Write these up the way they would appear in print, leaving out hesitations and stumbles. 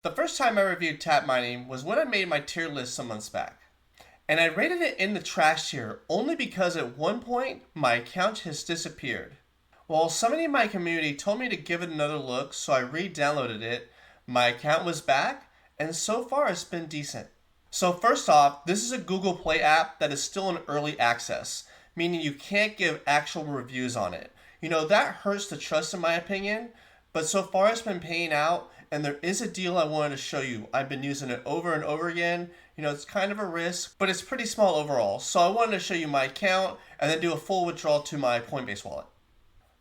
The first time I reviewed TapMining was when I made my tier list some months back. And I rated it in the trash tier only because at one point my account has disappeared. Well, somebody in my community told me to give it another look, so I re-downloaded it. My account was back, and so far it's been decent. So first off, this is a Google Play app that is still in early access, meaning you can't give actual reviews on it. That hurts the trust in my opinion, but so far it's been paying out, and there is a deal I wanted to show you. I've been using it over and over again. It's kind of a risk, but it's pretty small overall. So I wanted to show you my account and then do a full withdrawal to my Coinbase wallet.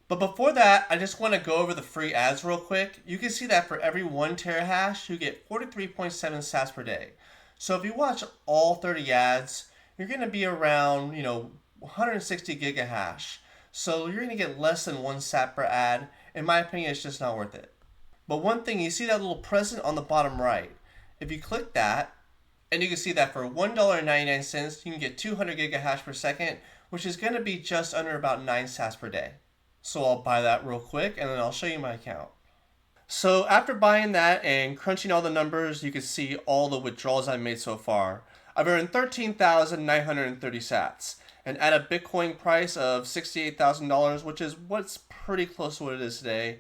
But before that, I just want to go over the free ads real quick. You can see that for every 1 terahash, you get 43.7 sats per day. So if you watch all 30 ads, you're going to be around, 160 gigahash. So you're going to get less than 1 sat per ad. In my opinion, it's just not worth it. But one thing, you see that little present on the bottom right. If you click that, and you can see that for $1.99, you can get 200 gigahash per second, which is going to be just under about 9 sats per day. So I'll buy that real quick, and then I'll show you my account. So after buying that and crunching all the numbers, you can see all the withdrawals I've made so far. I've earned 13,930 sats, and at a Bitcoin price of $68,000, which is what's pretty close to what it is today,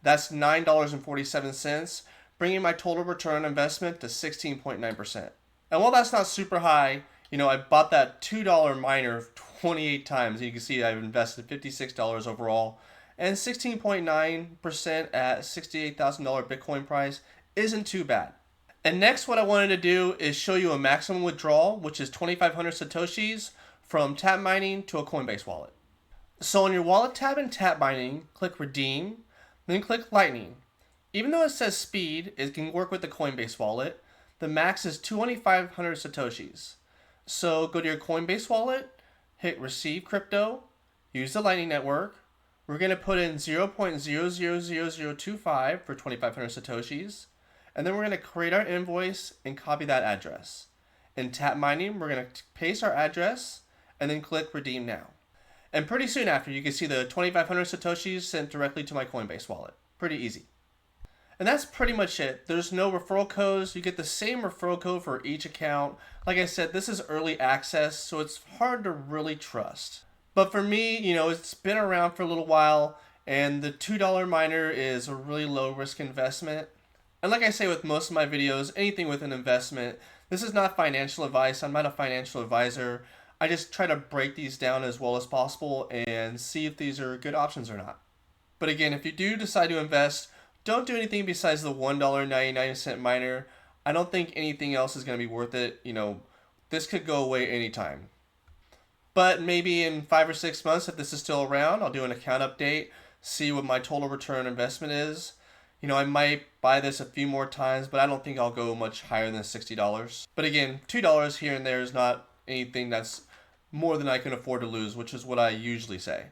that's $9.47, bringing my total return on investment to 16.9%. And while that's not super high, I bought that $2 miner 28 times. And you can see I've invested $56 overall. And 16.9% at $68,000 Bitcoin price isn't too bad. And next, what I wanted to do is show you a maximum withdrawal, which is 2,500 Satoshis from TapMining to a Coinbase wallet. So on your wallet tab in TapMining, click Redeem, then click Lightning. Even though it says speed, it can work with the Coinbase wallet. The max is 2,500 Satoshis. So go to your Coinbase wallet, hit Receive Crypto, use the Lightning Network. We're going to put in 0.000025 for 2,500 Satoshis. And then we're going to create our invoice and copy that address. In TapMining, we're going to paste our address and then click Redeem Now. And pretty soon after, you can see the 2,500 Satoshis sent directly to my Coinbase wallet. Pretty easy. And that's pretty much it. There's no referral codes. You get the same referral code for each account. Like I said, this is early access, so it's hard to really trust. But for me, it's been around for a little while, and the $2 miner is a really low risk investment. And like I say with most of my videos, anything with an investment, this is not financial advice. I'm not a financial advisor. I just try to break these down as well as possible and see if these are good options or not. But again, if you do decide to invest, don't do anything besides the $1.99 miner. I don't think anything else is going to be worth it. This could go away anytime. But maybe in 5 or 6 months, if this is still around, I'll do an account update, see what my total return investment is. I might buy this a few more times, but I don't think I'll go much higher than $60. But again, $2 here and there is not anything that's more than I can afford to lose, which is what I usually say.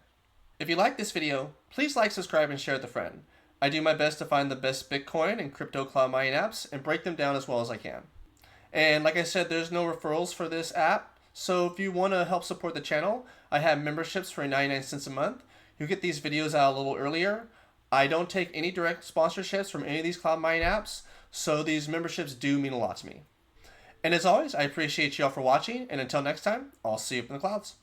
If you like this video, please like, subscribe, and share with a friend. I do my best to find the best Bitcoin and crypto cloud mining apps and break them down as well as I can. And like I said, there's no referrals for this app. So if you want to help support the channel, I have memberships for 99 cents a month. You get these videos out a little earlier. I don't take any direct sponsorships from any of these cloud mining apps, so these memberships do mean a lot to me. And as always, I appreciate you all for watching, and until next time, I'll see you up in the clouds.